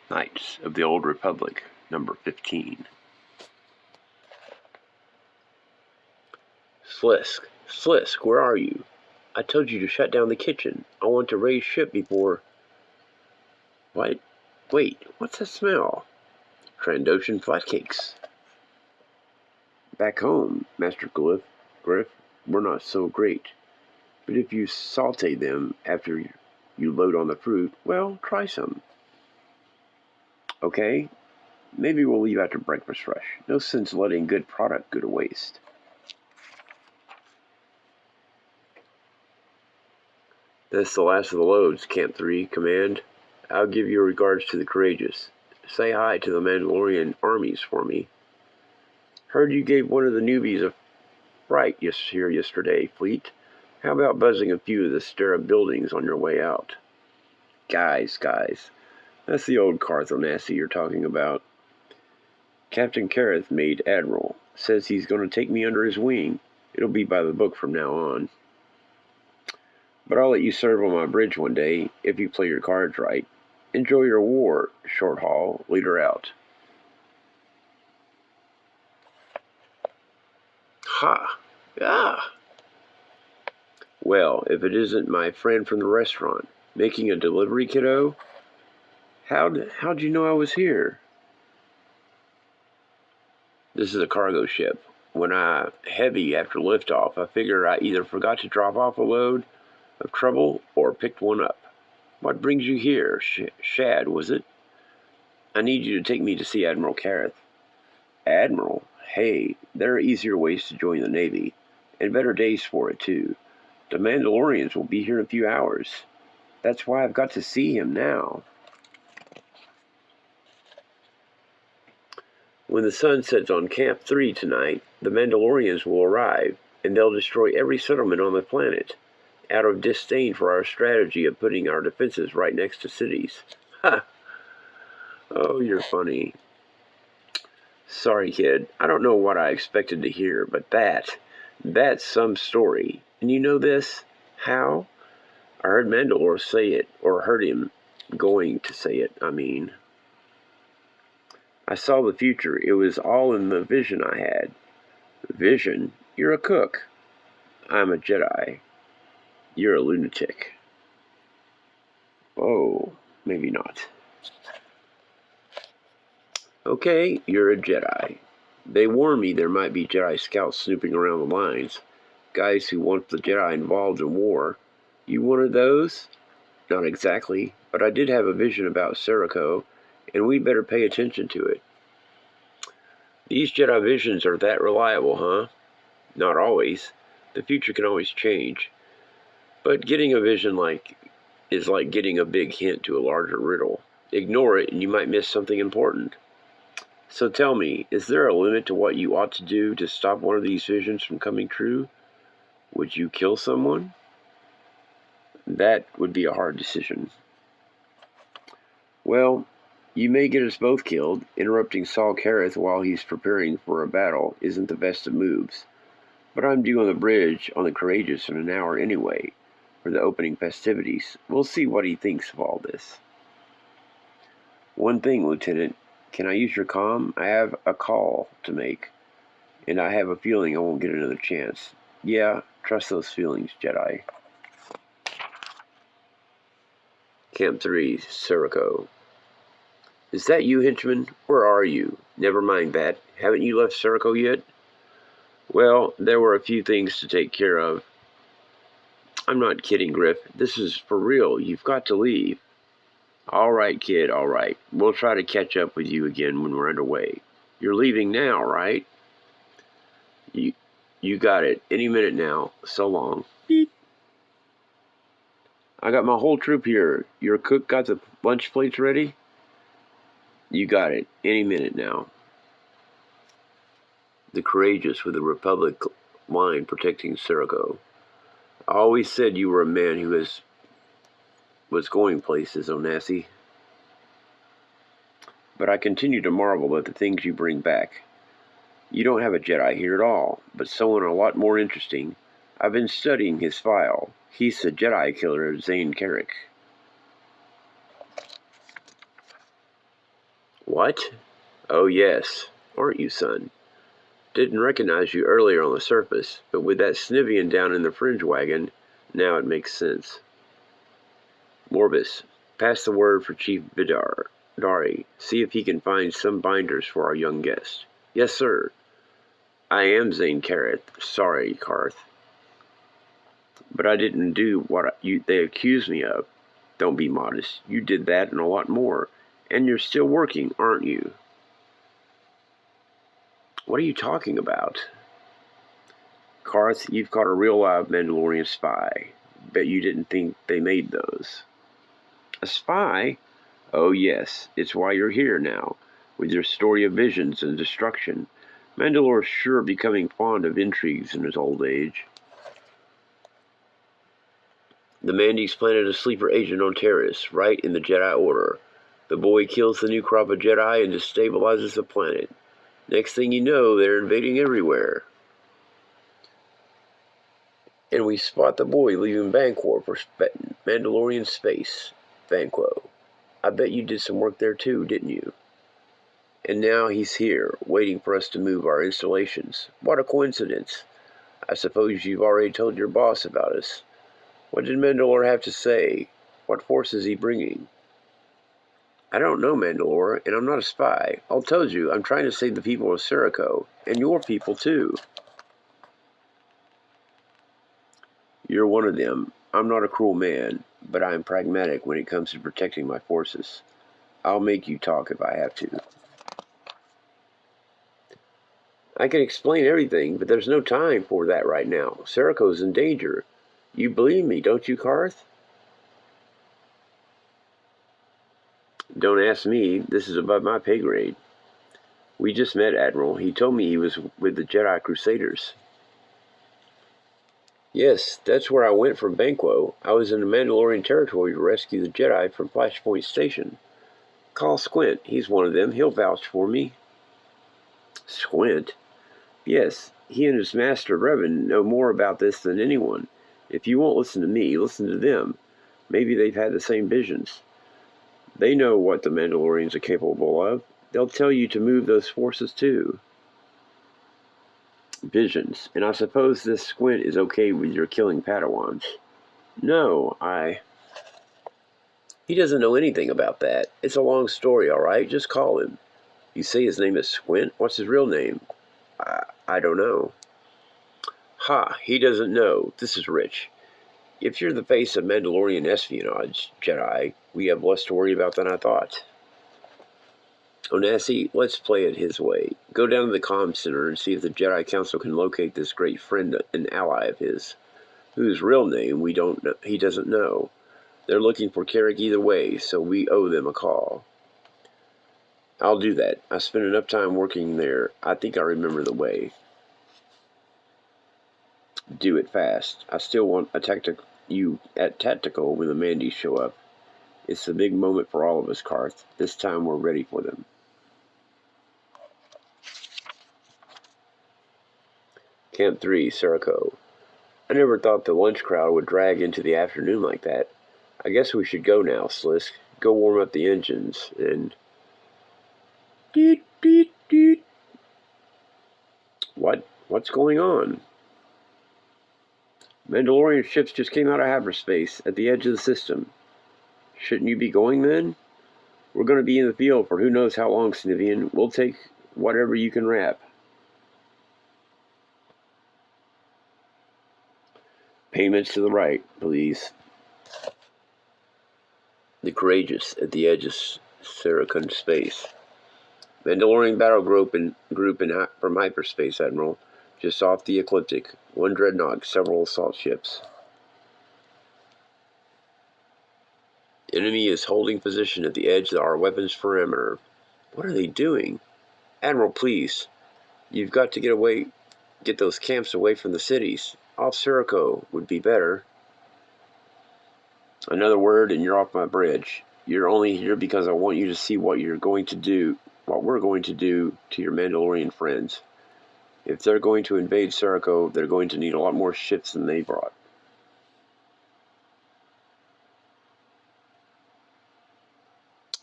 Knights of the Old Republic, number 15. Slisk, where are you? I told you to shut down the kitchen. I want to raise ship before... What? Wait, what's that smell? Trandoshan flatcakes. Back home, Master Griff, we're not so great. But if you saute them after you load on the fruit, well, try some. Okay? Maybe we'll leave after breakfast rush. No sense letting good product go to waste. That's the last of the loads, Camp 3, Command. I'll give your regards to the courageous. Say hi to the Mandalorian armies for me. Heard you gave one of the newbies a fright here yesterday, Fleet. How about buzzing a few of the Stera buildings on your way out? Guys, that's the old Carth Onasi you're talking about. Captain Kareth made Admiral. Says he's going to take me under his wing. It'll be by the book from now on. But I'll let you serve on my bridge one day, if you play your cards right. Enjoy your war, Short Haul. Leader out. Ha! Ah! Well, if it isn't my friend from the restaurant, making a delivery, kiddo? How'd you know I was here? This is a cargo ship. When I heavy after liftoff, I figure I either forgot to drop off a load of trouble or picked one up. What brings you here, Shad, was it? I need you to take me to see Admiral Kareth. Admiral? Hey, there are easier ways to join the Navy, and better days for it, too. The Mandalorians will be here in a few hours. That's why I've got to see him now. When the sun sets on Camp 3 tonight, the Mandalorians will arrive, and they'll destroy every settlement on the planet, out of disdain for our strategy of putting our defenses right next to cities. Ha! Oh, you're funny. Sorry, kid. I don't know what I expected to hear, but that's some story. And you know this? How? I heard Mandalore say it, or heard him going to say it, I mean. I saw the future. It was all in the vision I had. Vision? You're a cook. I'm a Jedi. You're a lunatic. Oh, maybe not. Okay, you're a Jedi. They warned me there might be Jedi scouts snooping around the lines. Guys who want the Jedi involved in war. You one of those? Not exactly, but I did have a vision about Serroco, and we'd better pay attention to it. These Jedi visions are that reliable, huh? Not always. The future can always change. But getting a vision is like getting a big hint to a larger riddle. Ignore it and you might miss something important. So tell me, is there a limit to what you ought to do to stop one of these visions from coming true? Would you kill someone? That would be a hard decision. Well, you may get us both killed. Interrupting Saul Kareth while he's preparing for a battle isn't the best of moves. But I'm due on the bridge on the Courageous in an hour anyway, for the opening festivities. We'll see what he thinks of all this. One thing, Lieutenant. Can I use your comm? I have a call to make, and I have a feeling I won't get another chance. Yeah, trust those feelings, Jedi. Camp 3, Serroco. Is that you, henchman? Where are you? Never mind that. Haven't you left Serroco yet? Well, there were a few things to take care of. I'm not kidding, Griff. This is for real. You've got to leave. All right, kid, all right. We'll try to catch up with you again when we're underway. You're leaving now, right? You got it. Any minute now. So long. Beep. I got my whole troop here. Your cook got the lunch plates ready? You got it. Any minute now. The Courageous with the Republic line protecting Serroco. I always said you were a man who was going places, Onasi. But I continue to marvel at the things you bring back. You don't have a Jedi here at all, but someone a lot more interesting. I've been studying his file. He's the Jedi killer Zane Carrick. What? Oh, yes. Aren't you, son? Didn't recognize you earlier on the surface, but with that Snivian down in the fringe wagon, now it makes sense. Morbus, pass the word for Chief Dari. See if he can find some binders for our young guest. Yes, sir. I am Zane Carrot. Sorry, Carth. But I didn't do what they accused me of. Don't be modest. You did that and a lot more. And you're still working, aren't you? What are you talking about? Carth, you've caught a real live Mandalorian spy. Bet you didn't think they made those. A spy? Oh yes, it's why you're here now, with your story of visions and destruction. Mandalore's sure becoming fond of intrigues in his old age. The Mandy's planted a sleeper agent on Taris, right in the Jedi Order. The boy kills the new crop of Jedi and destabilizes the planet. Next thing you know, they're invading everywhere. And we spot the boy leaving Banquo for Mandalorian space. Banquo. I bet you did some work there too, didn't you? And now he's here, waiting for us to move our installations. What a coincidence. I suppose you've already told your boss about us. What did Mandalore have to say? What force is he bringing? I don't know, Mandalore, and I'm not a spy. I'll tell you, I'm trying to save the people of Serroco, and your people too. You're one of them. I'm not a cruel man, but I am pragmatic when it comes to protecting my forces. I'll make you talk if I have to. I can explain everything, but there's no time for that right now. Serroco's in danger. You believe me, don't you, Carth? Don't ask me. This is above my pay grade. We just met, Admiral. He told me he was with the Jedi Crusaders. Yes, that's where I went from Banquo. I was in the Mandalorian territory to rescue the Jedi from Flashpoint Station. Call Squint. He's one of them. He'll vouch for me. Squint? Yes, he and his master, Revan, know more about this than anyone. If you won't listen to me, listen to them. Maybe they've had the same visions. They know what the Mandalorians are capable of. They'll tell you to move those forces too. Visions. And I suppose this Squint is okay with your killing Padawans. No, He doesn't know anything about that. It's a long story, all right? Just call him. You say his name is Squint? What's his real name? I don't know. Ha, he doesn't know. This is rich. If you're the face of Mandalorian espionage, Jedi, we have less to worry about than I thought. Onasi, let's play it his way. Go down to the comm center and see if the Jedi Council can locate this great friend and ally of his, whose real name he doesn't know. They're looking for Carrick either way, so we owe them a call. I'll do that. I spent enough time working there. I think I remember the way. Do it fast. I still want you at tactical when the Mandys show up. It's a big moment for all of us, Carth. This time we're ready for them. Camp 3, Serroco. I never thought the lunch crowd would drag into the afternoon like that. I guess we should go now, Slisk. Go warm up the engines and... Deet, deet, deet. What's going on? Mandalorian ships just came out of hyperspace at the edge of the system. Shouldn't you be going then? We're going to be in the field for who knows how long, Snivian. We'll take whatever you can wrap. Payments to the right, please. The Courageous at the edge of Serrocan space. Mandalorian battle group from hyperspace, Admiral. Just off the Ecliptic. One dreadnought, several assault ships. Enemy is holding position at the edge of our weapons perimeter. What are they doing? Admiral, please. You've got to get those camps away from the cities. Off Serroco would be better. Another word and you're off my bridge. You're only here because I want you to see what we're going to do to your Mandalorian friends. If they're going to invade Serroco, they're going to need a lot more ships than they brought.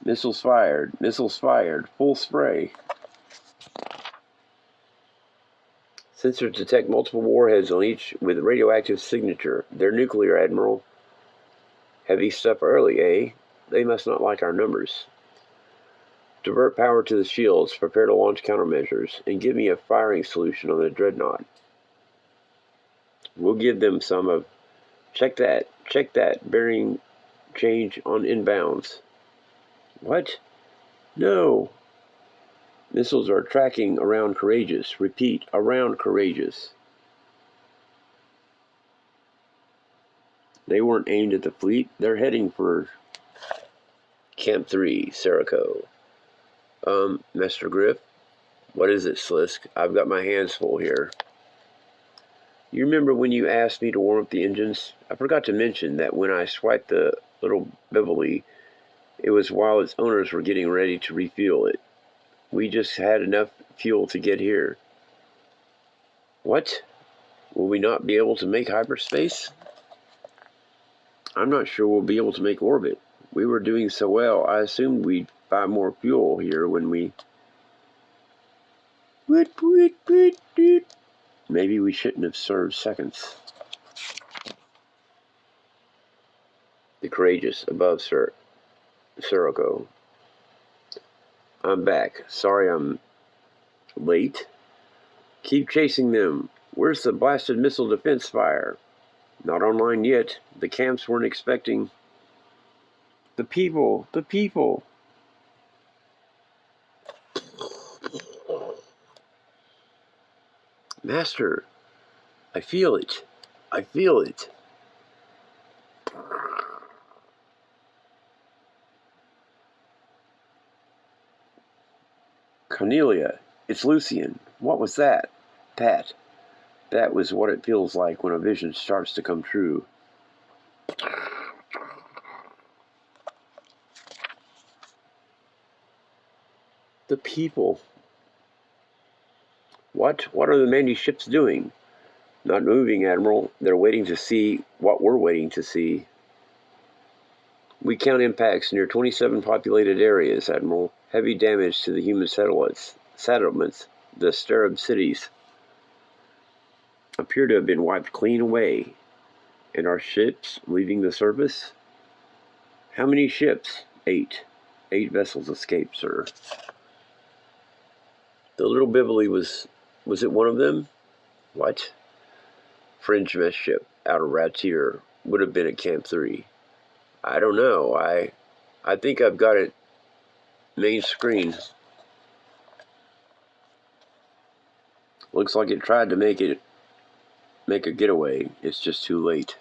Missiles fired. Missiles fired. Full spray. Sensors detect multiple warheads on each with radioactive signature. They're nuclear, Admiral. Heavy stuff early, eh? They must not like our numbers. Divert power to the shields. Prepare to launch countermeasures. And give me a firing solution on the dreadnought. We'll give them some of... Check that. Check that. Bearing change on inbounds. What? No. Missiles are tracking around Courageous. Repeat, around Courageous. They weren't aimed at the fleet. They're heading for Camp 3, Serico. Master Griff? What is it, Slisk? I've got my hands full here. You remember when you asked me to warm up the engines? I forgot to mention that when I swiped the little Beverly, it was while its owners were getting ready to refuel it. We just had enough fuel to get here. What? Will we not be able to make hyperspace? I'm not sure we'll be able to make orbit. We were doing so well, I assumed we'd buy more fuel here when we... Maybe we shouldn't have served seconds. The Courageous, above Serico. I'm back. Sorry I'm late. Keep chasing them. Where's the blasted missile defense fire? Not online yet. The camps weren't expecting... The people! The people! Master, I feel it. I feel it. Cornelia, it's Lucian. What was that? Pat. That was what it feels like when a vision starts to come true. The people. What are the Mandy ships doing? Not moving, Admiral. They're waiting to see what we're waiting to see. We count impacts near 27 populated areas, Admiral. Heavy damage to the human settlements, the Stereb cities, appear to have been wiped clean away. And our ships leaving the surface? How many ships? 8. 8 vessels escaped, sir. The little Bibli was it one of them? What? Fringe mess ship out of Ratir would have been at Camp 3. I don't know. I think I've got it main screen. Looks like it tried to make a getaway. It's just too late.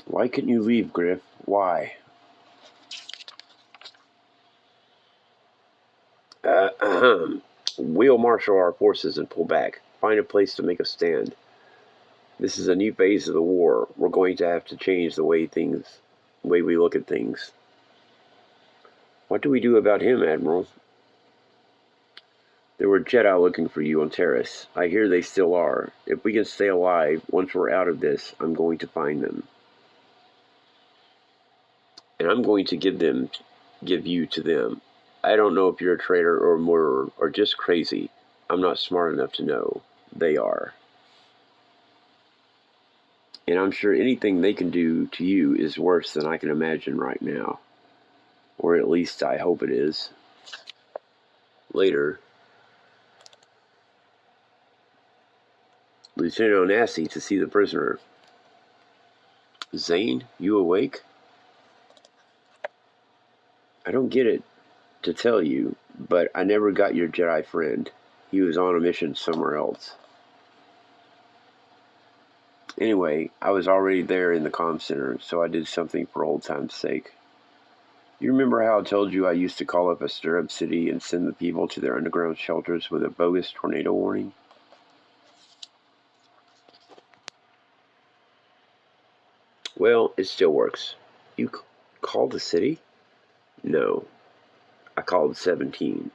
Why couldn't you leave, Griff? Why? We'll marshal our forces and pull back. Find a place to make a stand. This is a new phase of the war. We're going to have to change the way we look at things. What do we do about him, Admiral? There were Jedi looking for you on Terrace. I hear they still are. If we can stay alive, once we're out of this, I'm going to find them. And I'm going to give you to them. I don't know if you're a traitor or a murderer or just crazy. I'm not smart enough to know. They are. And I'm sure anything they can do to you is worse than I can imagine right now. Or at least I hope it is. Later. Lieutenant Onassi to see the prisoner. Zane, you awake? I don't get it to tell you, but I never got your Jedi friend. He was on a mission somewhere else. Anyway, I was already there in the comm center, so I did something for old time's sake. You remember how I told you I used to call up a Stereb city and send the people to their underground shelters with a bogus tornado warning? Well, it still works. You called the city? No. I called 17.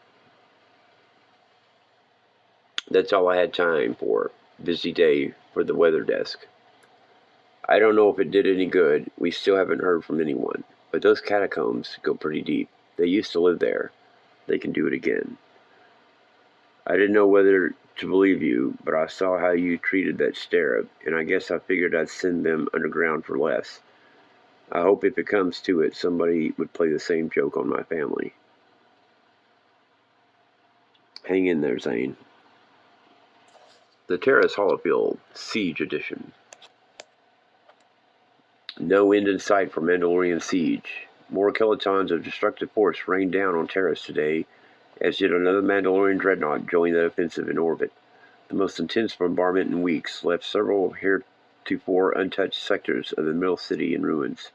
That's all I had time for. Busy day for the weather desk. I don't know if it did any good. We still haven't heard from anyone. But those catacombs go pretty deep. They used to live there. They can do it again. I didn't know whether to believe you, but I saw how you treated that Starab, and I guess I figured I'd send them underground for less. I hope if it comes to it, somebody would play the same joke on my family. Hang in there, Zane. The Terrace Hollowfield Siege Edition. No end in sight for Mandalorian Siege. More kilotons of destructive force rained down on Terrace today as yet another Mandalorian dreadnought joined the offensive in orbit. The most intense bombardment in weeks left several heretofore untouched sectors of the Middle City in ruins.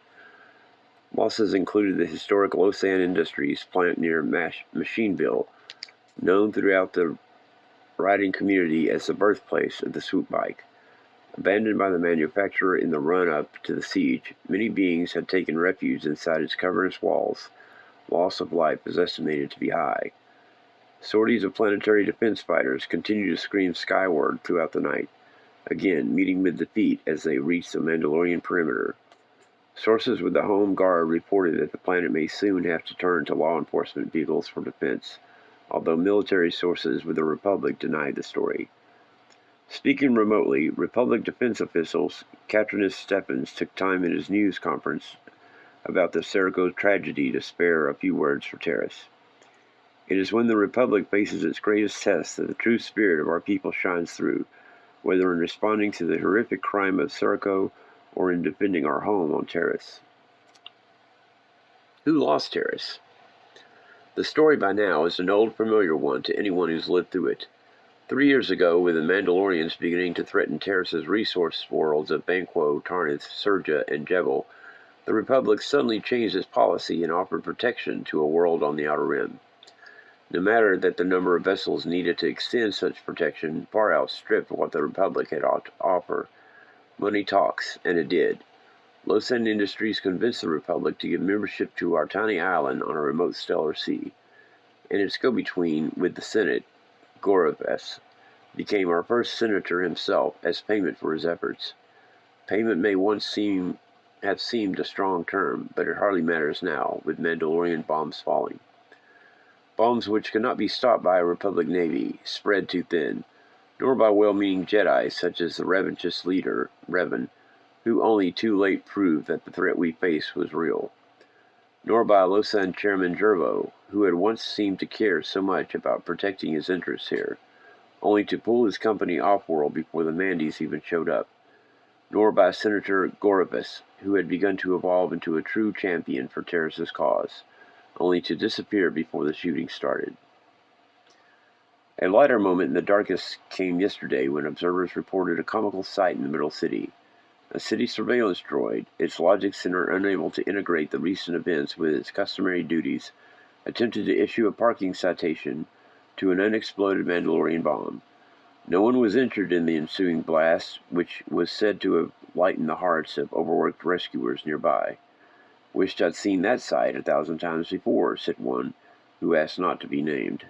Losses included the historic Losan Industries plant near Machineville, known throughout the riding community as the birthplace of the swoop bike. Abandoned by the manufacturer in the run-up to the siege, many beings had taken refuge inside its cavernous walls. Loss of life is estimated to be high. Sorties of planetary defense fighters continue to scream skyward throughout the night, again meeting with defeat as they reach the Mandalorian perimeter. Sources with the Home Guard reported that the planet may soon have to turn to law enforcement vehicles for defense, although military sources with the Republic denied the story. Speaking remotely, Republic defense officials Catrinus Stephens took time in his news conference about the Serco tragedy to spare a few words for Terrace. It is when the Republic faces its greatest test that the true spirit of our people shines through, whether in responding to the horrific crime of Serco or in defending our home on Terrace. Who lost Terrace? The story by now is an old familiar one to anyone who's lived through it. 3 years ago, with the Mandalorians beginning to threaten Terrace's resource worlds of Banquo, Tarnith, Surja, and Jebel, the Republic suddenly changed its policy and offered protection to a world on the Outer Rim. No matter that the number of vessels needed to extend such protection far outstripped what the Republic had to offer. Money talks, and it did. Losan Industries convinced the Republic to give membership to our tiny island on a remote stellar sea, and its go-between with the Senate, Goravess, became our first senator himself as payment for his efforts. Payment may once have seemed a strong term, but it hardly matters now, with Mandalorian bombs falling. Bombs which could not be stopped by a Republic Navy, spread too thin, nor by well-meaning Jedi such as the Revanchist leader, Revan, who only too late proved that the threat we faced was real, nor by Losan Chairman Jervo, who had once seemed to care so much about protecting his interests here, only to pull his company off-world before the Mandis even showed up, nor by Senator Goravess, who had begun to evolve into a true champion for Terrace's cause, only to disappear before the shooting started. A lighter moment in the darkness came yesterday when observers reported a comical sight in the Middle City. A city surveillance droid, its logic center unable to integrate the recent events with its customary duties, attempted to issue a parking citation to an unexploded Mandalorian bomb. No one was injured in the ensuing blast, which was said to have lightened the hearts of overworked rescuers nearby. "Wished I'd seen that sight 1,000 times before," said one, who asked not to be named.